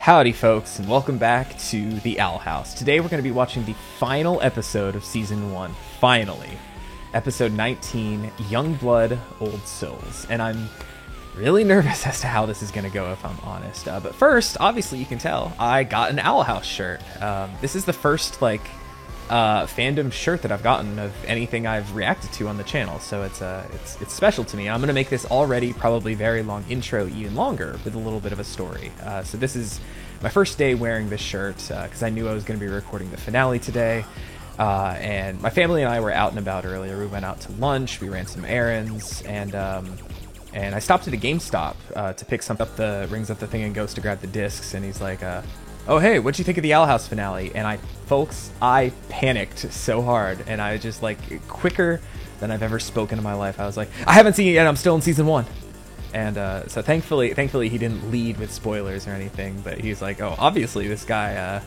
Howdy folks, and welcome back to the Owl House. Today we're going to be watching the final episode of Season 1, finally. Episode 19, Young Blood, Old Souls. And I'm really nervous as to how this is going to go, if I'm honest. But first, obviously you can tell, I got an Owl House shirt. This is the first, fandom shirt that I've gotten of anything I've reacted to on the channel, so it's special to me. I'm going to make this already probably very long intro even longer with a little bit of a story. So this is my first day wearing this shirt because I knew I was going to be recording the finale today, and my family and I were out and about earlier. We went out to lunch, we ran some errands, and I stopped at a GameStop to pick something up. The rings up the thing and goes to grab the discs, and he's like, oh hey, what'd you think of the Owl House finale? And I panicked so hard, and I just, quicker than I've ever spoken in my life, I was like, I haven't seen it yet, I'm still in season 1. And so thankfully he didn't lead with spoilers or anything, but he's like, oh, obviously this guy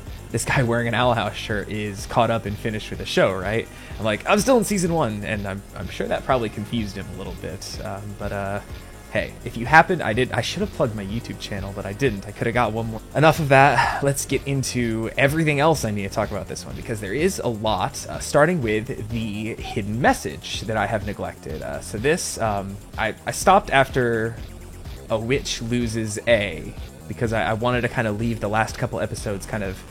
wearing an Owl House shirt is caught up and finished with the show, right? I'm like, I'm still in season 1, and I'm sure that probably confused him a little bit, but hey, if you happen, I should have plugged my YouTube channel, but I didn't. I could have got one more. Enough of that. Let's get into everything else I need to talk about this one, because there is a lot, starting with the hidden message that I have neglected. So this, I stopped after a witch loses A, because I wanted to kind of leave the last couple episodes kind of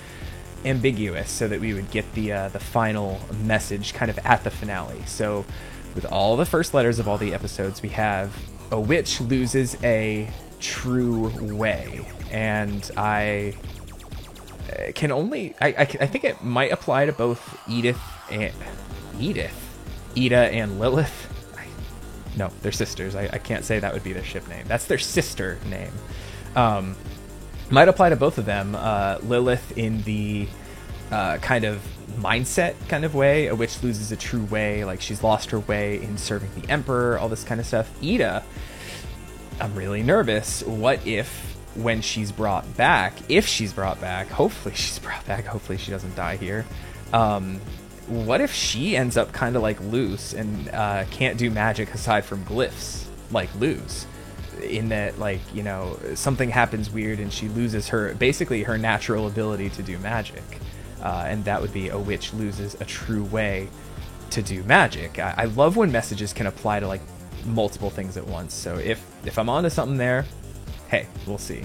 ambiguous so that we would get the final message kind of at the finale. So with all the first letters of all the episodes, we have a witch loses a true way, and I think it might apply to both Ida and Lilith. No, they're sisters. I can't say that would be their ship name. That's their sister name. Might apply to both of them. Lilith in the kind of mindset kind of way, a witch loses a true way, like she's lost her way in serving the emperor, all this kind of stuff. Ida, I'm really nervous. What if when she's brought back, hopefully she's brought back, hopefully she doesn't die here, what if she ends up kind of like Luz and can't do magic aside from glyphs like Luz, in that, something happens weird and she loses her natural ability to do magic. And that would be a witch loses a true way to do magic. I love when messages can apply to multiple things at once. So if I'm onto something there, hey, we'll see.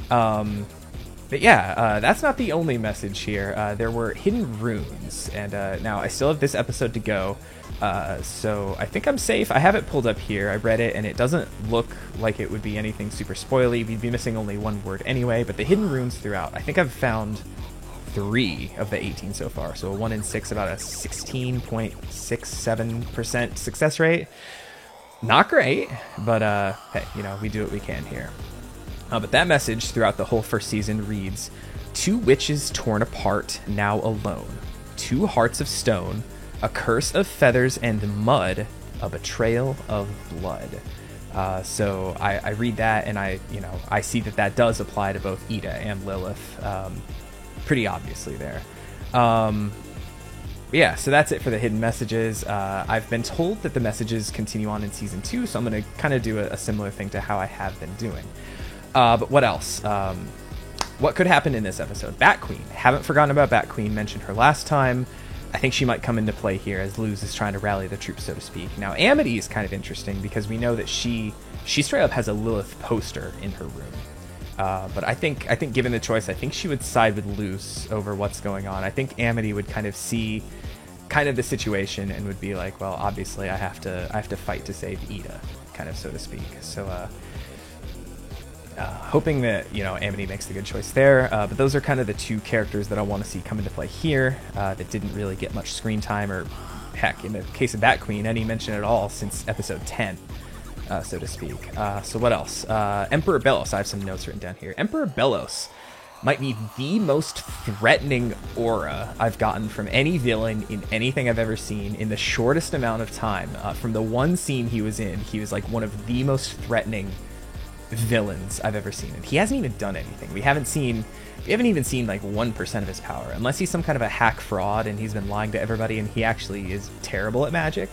But yeah, that's not the only message here. There were hidden runes, and now I still have this episode to go. So I think I'm safe. I have it pulled up here. I read it, and it doesn't look like it would be anything super spoily. We'd be missing only one word anyway, but the hidden runes throughout, I think I've found 3 of the 18 so far, so a 1 in 6, about a 16.67% success rate. Not great, but hey, we do what we can here. But that message throughout the whole first season reads, 2 witches torn apart, now alone, 2 hearts of stone, a curse of feathers and mud, a betrayal of blood. So I read that, and I see that does apply to both Ida and Lilith, pretty obviously there. Yeah, so that's it for the hidden messages. I've been told that the messages continue on in season 2, so I'm going to kind of do a similar thing to how I have been doing. But what else? What could happen in this episode? Bat Queen. Haven't forgotten about Bat Queen. Mentioned her last time. I think she might come into play here as Luz is trying to rally the troops, so to speak. Now, Amity is kind of interesting because we know that she straight up has a Lilith poster in her room. But I think given the choice, I think she would side with Luz over what's going on. I think Amity would kind of see kind of the situation and would be like, well, obviously I have to fight to save Ida, kind of, so to speak. So hoping that Amity makes the good choice there. But those are kind of the 2 characters that I want to see come into play here that didn't really get much screen time, or heck, in the case of Bat Queen, any mention at all since episode 10. So to speak. So what else? Emperor Belos. I have some notes written down here. Emperor Belos might be the most threatening aura I've gotten from any villain in anything I've ever seen in the shortest amount of time. From the one scene he was in, he was one of the most threatening villains I've ever seen. And he hasn't even done anything. We haven't even seen 1% of his power, unless he's some kind of a hack fraud and he's been lying to everybody and he actually is terrible at magic.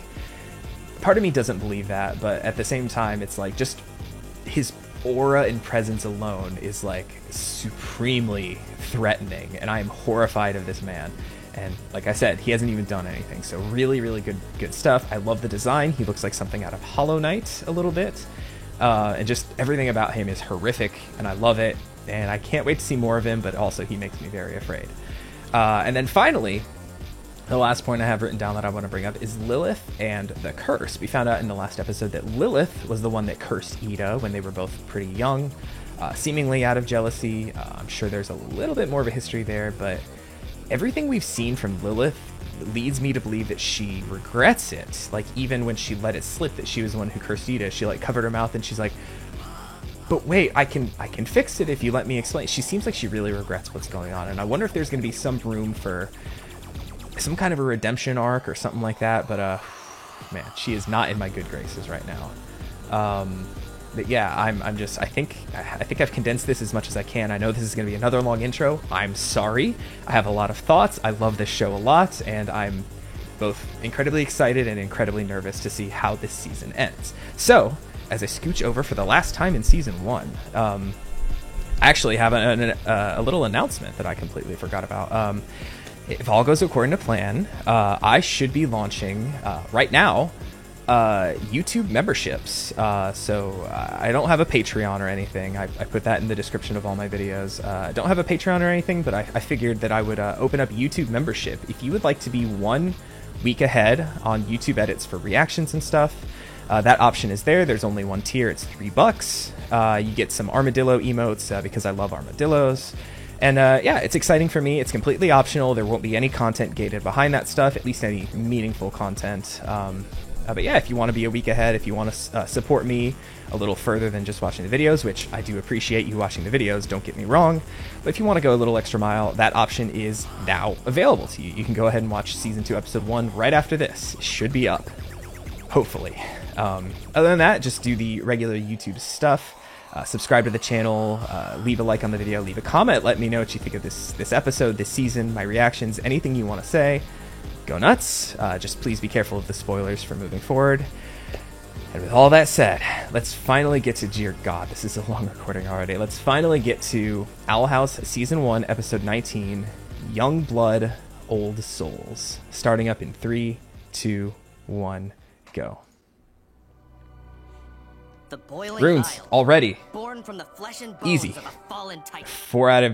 Part of me doesn't believe that, but at the same time, it's just his aura and presence alone is like supremely threatening, and I am horrified of this man. And like I said, he hasn't even done anything, so really, really good stuff. I love the design. He looks like something out of Hollow Knight a little bit, and just everything about him is horrific, and I love it, and I can't wait to see more of him, but also he makes me very afraid. And then finally, the last point I have written down that I want to bring up is Lilith and the curse. We found out in the last episode that Lilith was the one that cursed Ida when they were both pretty young, seemingly out of jealousy. I'm sure there's a little bit more of a history there, but everything we've seen from Lilith leads me to believe that she regrets it. Like, even when she let it slip that she was the one who cursed Ida, she like covered her mouth and she's like, but wait, I can fix it if you let me explain. She seems like she really regrets what's going on, and I wonder if there's going to be some room for some kind of a redemption arc or something like that. But man, she is not in my good graces right now. But yeah, I think I've condensed this as much as I can. I know this is going to be another long intro. I'm sorry. I have a lot of thoughts. I love this show a lot, and I'm both incredibly excited and incredibly nervous to see how this season ends. So, as I scooch over for the last time in season 1, I actually have a little announcement that I completely forgot about. If all goes according to plan, I should be launching right now YouTube memberships. So I don't have a Patreon or anything. I put that in the description of all my videos. I don't have a Patreon or anything, but I figured that I would open up YouTube membership. If you would like to be 1 week ahead on YouTube edits for reactions and stuff, that option is there. There's only one tier. It's $3. You get some armadillo emotes because I love armadillos. And yeah, it's exciting for me. It's completely optional. There won't be any content gated behind that stuff, at least any meaningful content. But yeah, if you want to be a week ahead, if you want to support me a little further than just watching the videos, which I do appreciate you watching the videos, don't get me wrong, but if you want to go a little extra mile, that option is now available to you. You can go ahead and watch Season 2, Episode 1 right after this. It should be up, hopefully. Other than that, just do the regular YouTube stuff. Subscribe to the channel, leave a like on the video, leave a comment, let me know what you think of this episode, this season, my reactions, anything you want to say. Go nuts. Just please be careful of the spoilers for moving forward. And with all that said, let's finally get to, dear God, this is a long recording already. Let's finally get to Owl House Season 1, Episode 19, Young Blood, Old Souls. Starting up in 3, 2, 1, go. The boiling Runes Isle, already. born from the flesh and bones Easy. of a fallen titan. 4 out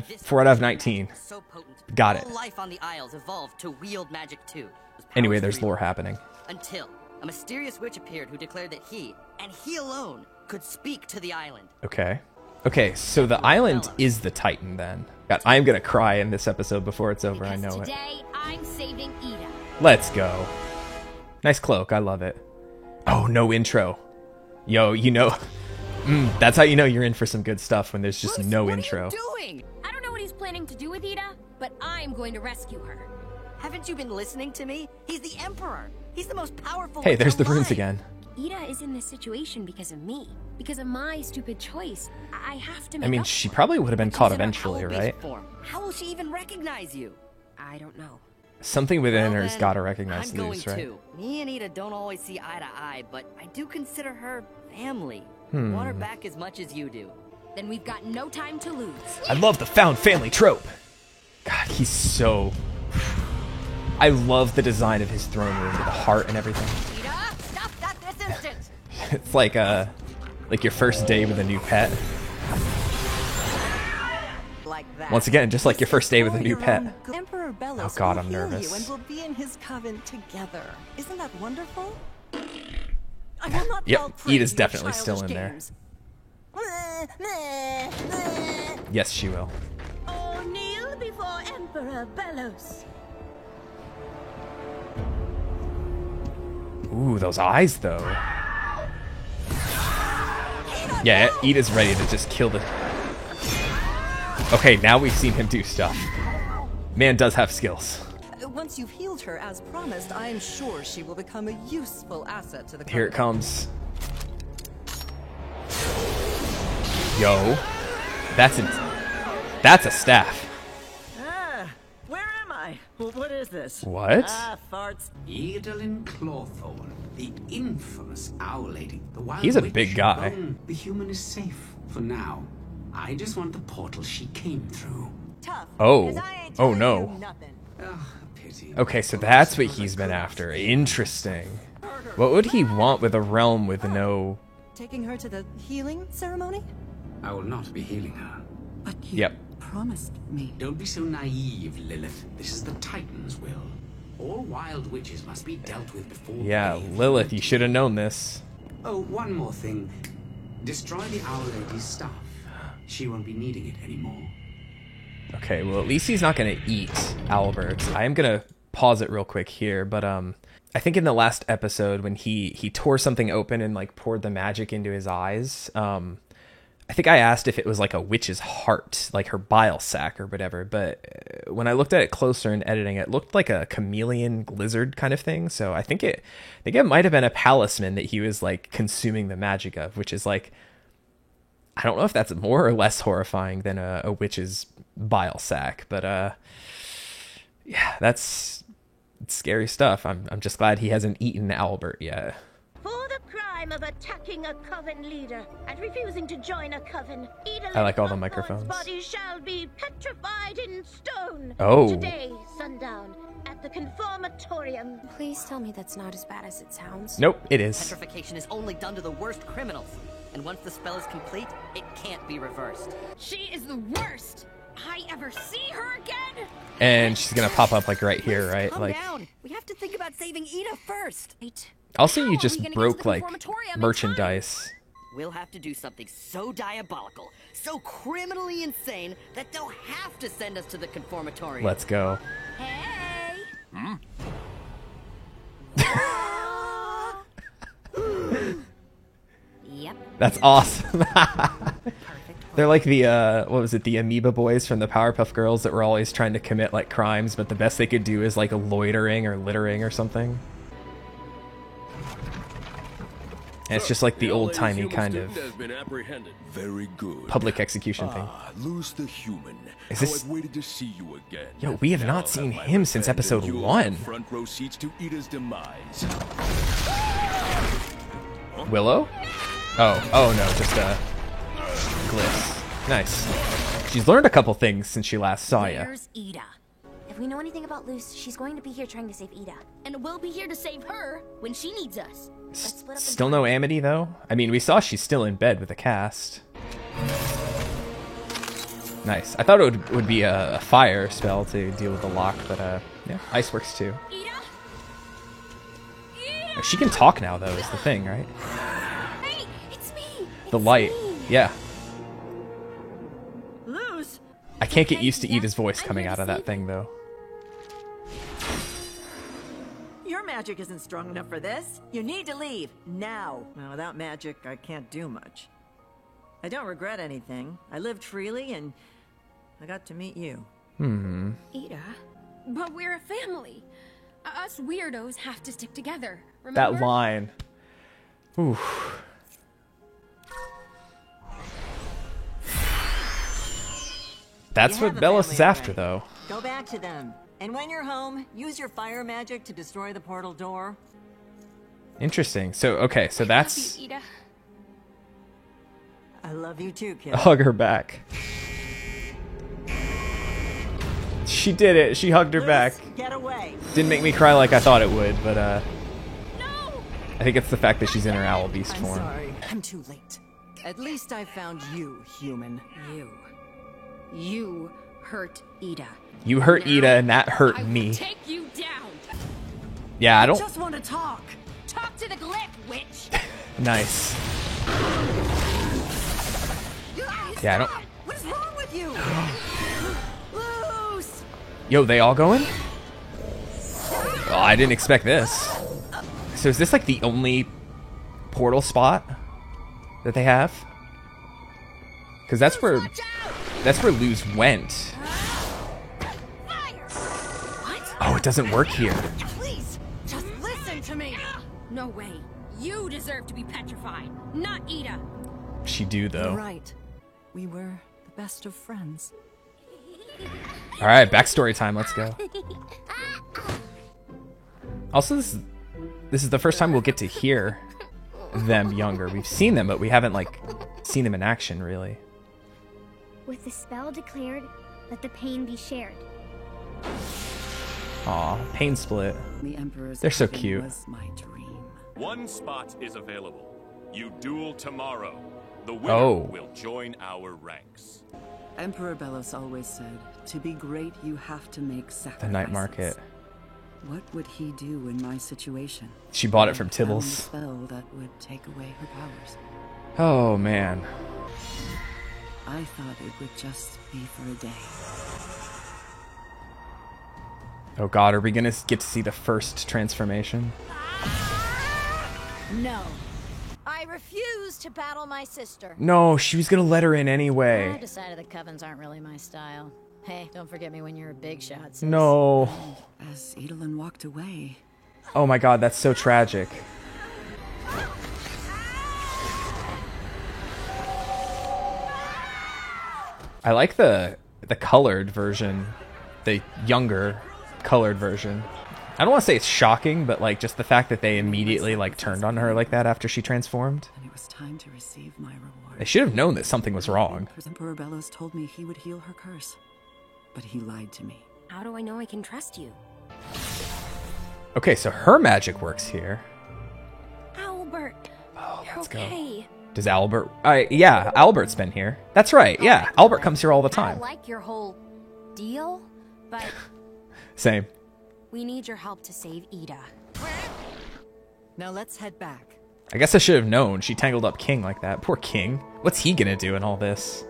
of 19. So potent, Got it. all life on the Isles evolved to wield magic too. Anyway, there's lore happening. Until a mysterious witch appeared who declared that he, and he alone, could speak to the island. Okay. Okay, so the island is the Titan then. God, I'm gonna cry in this episode before it's over, I know it. Today, I'm saving Ida. Let's go. Nice cloak, I love it. Oh, no intro. Yo, you know, that's how you know you're in for some good stuff when there's just Bruce, no what intro. Are you doing? I don't know what he's planning to do with Ida, but I'm going to rescue her. Haven't you been listening to me? He's the Emperor. He's the most powerful. Hey, witch there's the alive. runes again. Ida is in this situation because of me, because of my stupid choice. I have to make I mean, up she for it. probably would have been caught She's in her eventually, owl-based right? form. How will she even recognize you? I don't know. Something within Well, her's then, gotta recognize I'm Luz, going right? too. Me and Ida don't always see eye to eye, but I do consider her family. Hmm. Want her back as much as you do. Then we've got no time to lose. I love the found family trope. God, he's so... I love the design of his throne room with the heart and everything. Ida, stop that this instant! It's like your first day with a new pet. Like that. Once again, just like your first day with a new pet. Emperor Bellos Oh God, will I'm heal nervous. you and we'll be in his coven together. Isn't that wonderful? I will not Yep, fall prey Ida's to your definitely still childish in there. games. Yes, she will. Oh, kneel before Emperor Bellos. Ooh, those eyes, though. Yeah, Ida's ready to just kill the... Okay, now we've seen him do stuff. Man does have skills. Once you've healed her as promised, I am sure she will become a useful asset to the Here it coven. comes. Yo. That's a staff. Ah, where am I? What is this? What? Ah, farts. Edalyn Clawthorn, the infamous Owl Lady. The wild He's a witch. big guy. The human is safe. For now, I just want the portal she came through. Tough. Oh. 'Cause I ain't Oh, telling no. you nothing. Pity. Okay, so that's what he's been after. Interesting. What would he want with a realm with no... Taking her to the healing ceremony? I will not be healing her. But you Yep. promised me. Don't be so naive, Lilith. This is the Titan's will. All wild witches must be dealt with before. Yeah, they- Lilith, you should have known this. Oh, one more thing. Destroy the Owl Lady's stuff. She won't be needing it anymore. Okay, well, at least he's not going to eat Albert. I am going to pause it real quick here, but I think in the last episode when he tore something open and like poured the magic into his eyes, I think I asked if it was like a witch's heart, like her bile sac or whatever, but when I looked at it closer in editing, it looked like a chameleon lizard kind of thing. So I think it might have been a palisman that he was like consuming the magic of, which is like, I don't know if that's more or less horrifying than a witch's bile sac, but yeah, that's scary stuff. I'm just glad he hasn't eaten Albert yet. For the crime of attacking a coven leader and refusing to join a coven, I like all the Edalith microphones. Buckthorn's body shall be petrified in stone. Oh. Today, sundown, at the Conformatorium. Please tell me that's not as bad as it sounds. Nope, it is. Petrification is only done to the worst criminals. And once the spell is complete, it can't be reversed. She is the worst. I ever see her again? And she's gonna pop up like right here, right? Calm Like, down. We have to think about saving Ida first. Wait. also How you are just we gonna get to broke the like conformatorium in merchandise. We'll have to do something so diabolical, so criminally insane, that they'll have to send us to the Conformatorium. Let's go. Hey! Yep. That's awesome. They're like the what was it, the Amoeba Boys from the Powerpuff Girls that were always trying to commit like crimes, but the best they could do is like loitering or littering or something. And it's just like the old-timey kind of Very good. public execution thing. Lose the human. Is How this- I've waited to see you again. Yo, we have Now not I'll seen my him since revenge, episode and you'll 1. have front row seats to Ida's demise. Willow? Oh no, just a glyph. Nice. She's learned a couple things since she last saw ya. Where's Ida? If we know anything about Luce, she's going to be here trying to save Ida. And we'll be here to save her when she needs us. Let's split up and Still no Amity though? I mean, we saw she's still in bed with the cast. Nice. I thought it would be a fire spell to deal with the lock, but yeah, ice works too. Ida? She can talk now though, is the thing, right? Hey, it's me! The light. Yeah. Lose. I can't get used to Ida's voice coming out of that thing though. Your magic isn't strong enough for this. You need to leave now. Well, without magic, I can't do much. I don't regret anything. I lived freely and I got to meet you. Ida? But we're a family. Us weirdos have to stick together. That Remember? line. Ooh. That's You what have a Bellos family is after already. though. Go back to them. And when you're home, use your fire magic to destroy the portal door. Interesting. So okay, so that's Ida. I love you too, kid. hug her back. She did it. She hugged her Luce, back. Get away. Didn't make me cry like I thought it would, but No! I think it's the fact that she's in her owl beast I'm form. sorry. I'm too late. At least I found you, human. You hurt Ida. You hurt Ida and that hurt I will me. take you down. Yeah, I don't. Just want to talk. Talk to the glyph, witch. Nice. Yeah, I don't. What is wrong with you? Luce! Yo, they all going? Oh, I didn't expect this. So is this like the only portal spot that they have? Because that's where Luz went. What? Oh, it doesn't work here. Please, just listen to me. No way. You deserve to be petrified, not Ida. She do though. You're right. We were the best of friends. All right, backstory time. Let's go. Also, this is the first time we'll get to hear them younger. We've seen them, but we haven't like seen him in action, really. With the spell declared, let the pain be shared. Aw, pain split. The Emperor's They're so coven cute. was my dream. One spot is available. You duel tomorrow. The winner Oh. will join our ranks. Emperor Belos always said, to be great, you have to make sacrifices. The night market. What would he do in my situation? She bought it from Found a Tibbles. spell that would take away her powers. Oh, man. I thought it would just be for a day. Oh god, are we gonna get to see the first transformation? No. I refuse to battle my sister. No, she was gonna let her in I anyway. decided the covens aren't really my style. Hey, don't forget me when you're a big shot, sis. No. As Edelin walked away, Oh my god, that's so tragic. I like the colored version, the younger colored version. I don't want to say it's shocking, but like just the fact that they immediately like turned on her like that after she transformed. and it was time to receive my reward. They should have known that something was wrong. Emperor Belos told me he would heal her curse, but he lied to me. How do I know I can trust you? Okay, so her magic works here. Albert, Oh, you're let's go. okay. Does Albert? Yeah, Albert's been here. That's right. Yeah, Albert comes here all the I time. don't like your whole deal, but Same. we need your help to save Ida. Now let's head back. I guess I should have known. She tangled up King like that. Poor King. What's he gonna do in all this?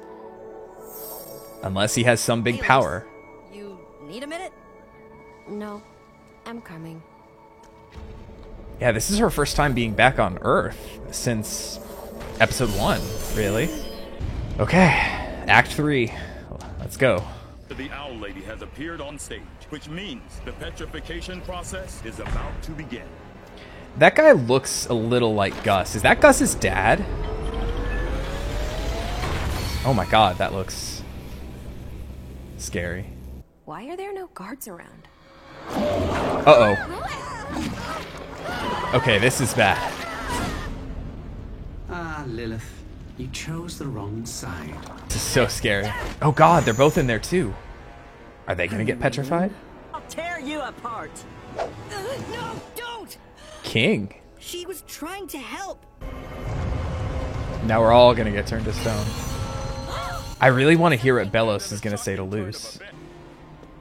Unless he has some big power. You need a minute? No, I'm coming. Yeah, this is her first time being back on Earth since episode 1, really. Okay, Act 3. Let's go. The Owl Lady has appeared on stage, which means the petrification process is about to begin. That guy looks a little like Gus. Is that Gus's dad? Oh my god, that looks scary. Why are there no guards around? Uh-oh. Okay, this is bad. Ah, Lilith, you chose the wrong side. This is so scary. Oh god, they're both in there too. Are they gonna get petrified? I'll tear you apart. No, don't! King. She was trying to help. Now we're all gonna get turned to stone. I really want to hear what Belos is gonna say to Luce.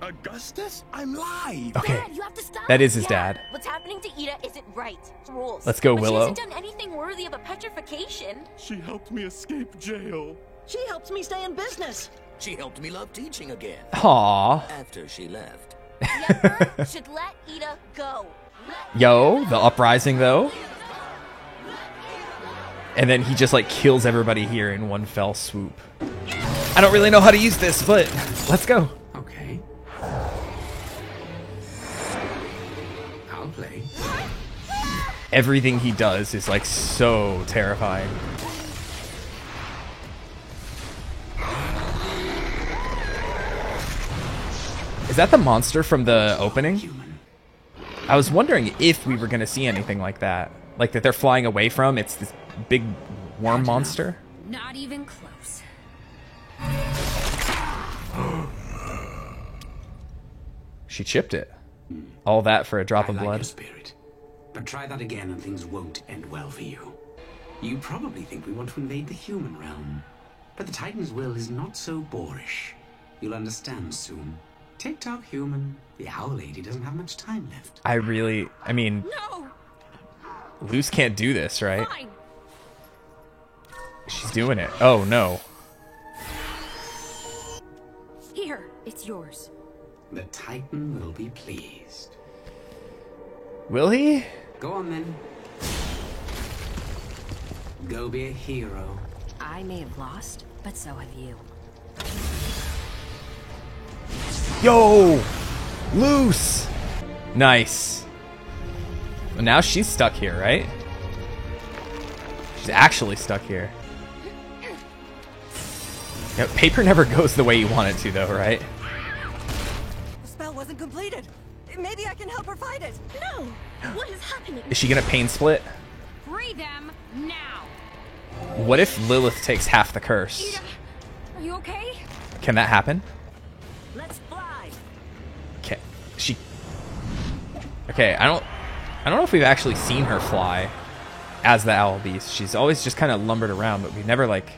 Augustus? I'm live! Okay, Dad, you have to stop. that is his Yeah, dad. What's happening to Ida isn't right. It's rules. Let's go, But Willow. She hasn't done anything worthy of a petrification. She helped me escape jail. She helped me stay in business. She helped me love teaching again. Aww. After she left. The Emperor should let Ida go. Yo, the uprising though. And then he just like kills everybody here in one fell swoop. I don't really know how to use this, but let's go. Okay. I'll play. Everything he does is like so terrifying. Is that the monster from the opening? I was wondering if we were going to see anything like that. Like that they're flying away from. It's this big worm monster. Not even close. She chipped it. All that for a drop of I like blood. your spirit. But try that again and things won't end well for you. You probably think we want to invade the human realm. But the Titan's will is not so boorish. You'll understand soon. Tick-tock human. The Owl Lady doesn't have much time left. I mean, No. Luce can't do this, right? Fine. She's doing it. Oh no. Here, it's yours. The Titan will be pleased. Will he? Go on then. Go be a hero. I may have lost, but so have you. Yo! Luce! Nice. Well, now she's stuck here, right? She's actually stuck here. Yeah, paper never goes the way you want it to, though, right? The spell wasn't completed. Maybe I can help her fight it. No! What is happening? Is she gonna pain split? Free them now. What if Lilith takes half the curse? Are you okay? Can that happen? Let's fly. Okay. Okay, I don't know if we've actually seen her fly as the owl beast. She's always just kind of lumbered around, but we've never like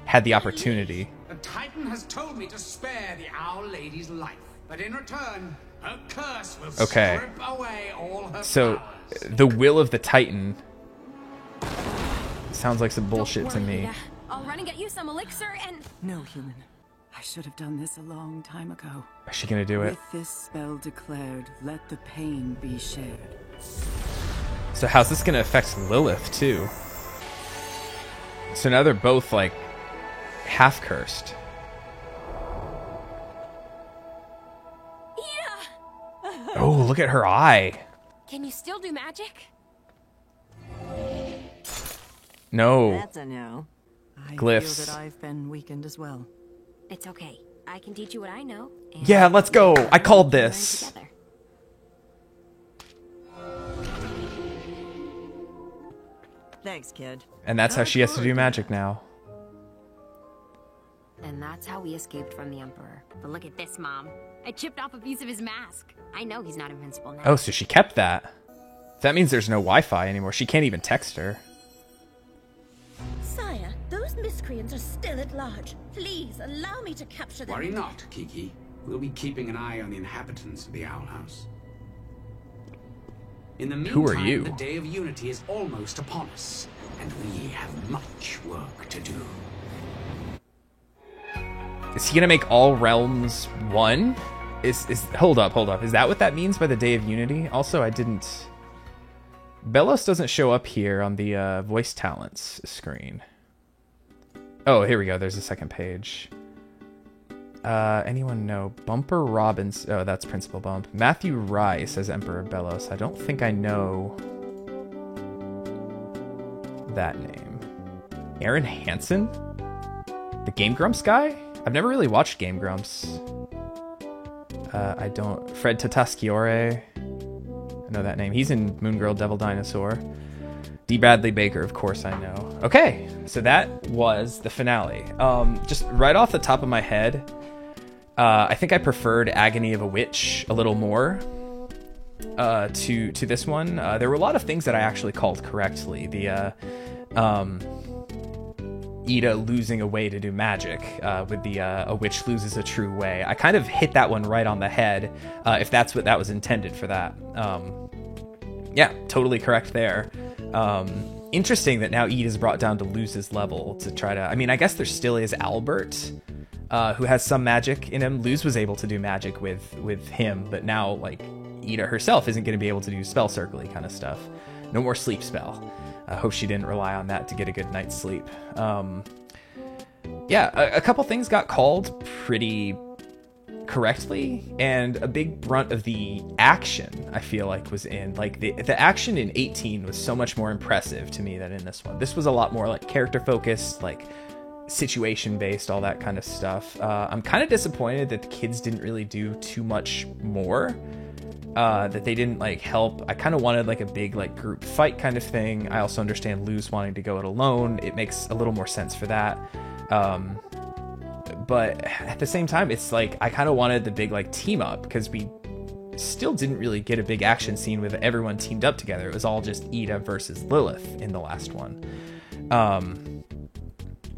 had the opportunity. The Titan has told me to spare the Owl Lady's life, but in return, her curse will strip away all her powers. The will of the Titan sounds like some bullshit to me. I'll run and get you some elixir and... No, human. I should have done this a long time ago. Is she gonna do it? With this spell declared, let the pain be shared. So how's this gonna affect Lilith too? So now they're both like half cursed. Yeah. Oh, look at her eye. Can you still do magic? No. That's a no. I Glyphs. feel that I've been weakened as well. It's okay. I can teach you what I know. Yeah, let's go. I called this. Together. Thanks, kid. And that's how she has to do magic now. And that's how we escaped from the Emperor. But look at this, Mom. I chipped off a piece of his mask. I know he's not invincible now. Oh, so she kept that. That means there's no Wi-Fi anymore. She can't even text her. Sire, those miscreants are still at large. Please allow me to capture them. Worry not, Kiki. We'll be keeping an eye on the inhabitants of the Owl House. In the meantime, Who are you? The Day of Unity is almost upon us, and we have much work to do. Is he gonna make all realms one? Hold up. Is that what that means by the Day of Unity? Also, I didn't... Belos doesn't show up here on the voice talents screen. Oh, here we go. There's a second page. Anyone know? Bumper Robbins. Oh, that's Principal Bump. Matthew Rice as Emperor Belos. I don't think I know that name. Aaron Hansen? The Game Grumps guy? I've never really watched Game Grumps. I don't... Fred Tatasciore. I know that name. He's in Moon Girl Devil Dinosaur. D. Bradley Baker, of course I know. Okay, so that was the finale. Just right off the top of my head, I think I preferred Agony of a Witch a little more to this one. There were a lot of things that I actually called correctly. The Ida losing a way to do magic with the a witch loses a true way. I kind of hit that one right on the head, if that's what that was intended for that. Yeah, totally correct there. Interesting that now Ida's brought down to Luz's level to try to... I mean, I guess there still is Albert, who has some magic in him. Luz was able to do magic with him, but now, like, Ida herself isn't going to be able to do spell circle-y kind of stuff. No more sleep spell. I hope she didn't rely on that to get a good night's sleep. Yeah, a couple things got called pretty correctly, and a big brunt of the action, I feel like, was in... Like, the action in 18 was so much more impressive to me than in this one. This was a lot more, like, character-focused, like, situation-based, all that kind of stuff. I'm kind of disappointed that the kids didn't really do too much more. That they didn't like help. I kind of wanted like a big like group fight kind of thing. I also understand Luz wanting to go it alone. It makes a little more sense for that. But at the same time, it's like I kind of wanted the big like team up, because we still didn't really get a big action scene with everyone teamed up together. It was all just Ida versus Lilith in the last one.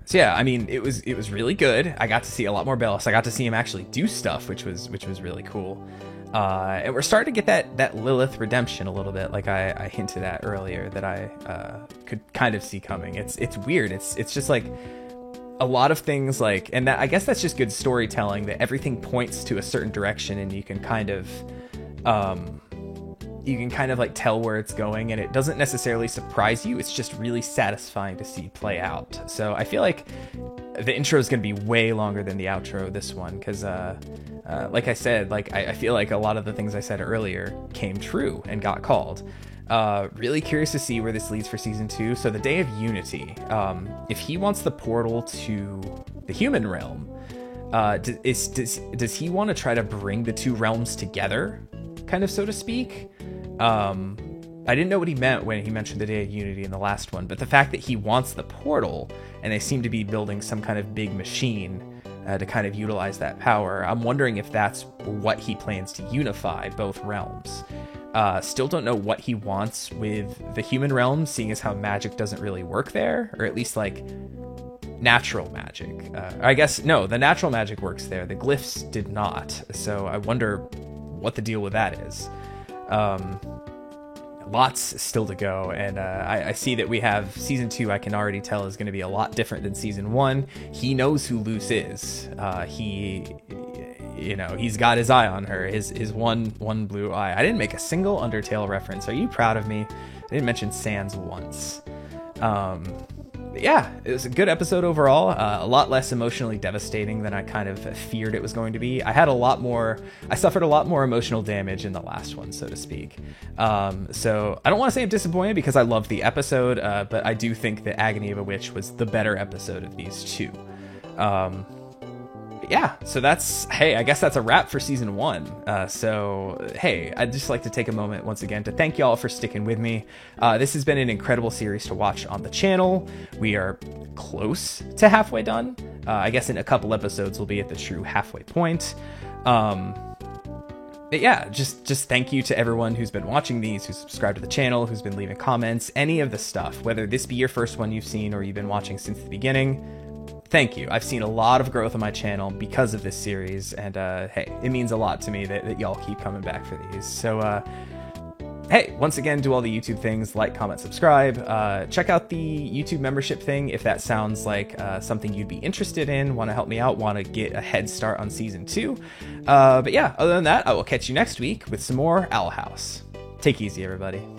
So yeah, I mean, it was really good. I got to see a lot more Belos. I got to see him actually do stuff, which was really cool. And we're starting to get that Lilith redemption a little bit, like I hinted at earlier, that I could kind of see coming. It's weird. It's just like a lot of things, like, and that, I guess that's just good storytelling, that everything points to a certain direction, and you can kind of like tell where it's going, and it doesn't necessarily surprise you. It's just really satisfying to see play out. So I feel like the intro is going to be way longer than the outro this one, because like I said, like I feel like a lot of the things I said earlier came true and got called. Really curious to see where this leads for season 2. So the Day of Unity, if he wants the portal to the human realm, does he want to try to bring the two realms together, kind of, so to speak? I didn't know what he meant when he mentioned the Day of Unity in the last one, but the fact that he wants the portal, and they seem to be building some kind of big machine to kind of utilize that power, I'm wondering if that's what he plans to unify both realms. Still don't know what he wants with the human realm, seeing as how magic doesn't really work there, or at least like natural magic. I guess, no, the natural magic works there. The glyphs did not. So I wonder what the deal with that is. Lots still to go, and I see that we have season 2. I can already tell is going to be a lot different than season 1. He knows who Luce is. He's got his eye on her, his one blue eye. I didn't make a single Undertale reference. Are you proud of me? I didn't mention Sans once. Yeah, it was a good episode overall. A lot less emotionally devastating than I kind of feared it was going to be. I suffered a lot more emotional damage in the last one, so to speak. So I don't want to say I'm disappointed because I loved the episode, but I do think that Agony of a Witch was the better episode of these two. Yeah, so I guess that's a wrap for season 1. So, hey, I'd just like to take a moment once again to thank y'all for sticking with me. This has been an incredible series to watch on the channel. We are close to halfway done. I guess in a couple episodes we'll be at the true halfway point. But yeah, just thank you to everyone who's been watching these, who's subscribed to the channel, who's been leaving comments, any of the stuff, whether this be your first one you've seen or you've been watching since the beginning. Thank you. I've seen a lot of growth on my channel because of this series, and hey, it means a lot to me that y'all keep coming back for these. So, hey, once again, do all the YouTube things, like, comment, subscribe. Check out the YouTube membership thing if that sounds like something you'd be interested in, want to help me out, want to get a head start on season 2. But yeah, other than that, I will catch you next week with some more Owl House. Take it easy, everybody.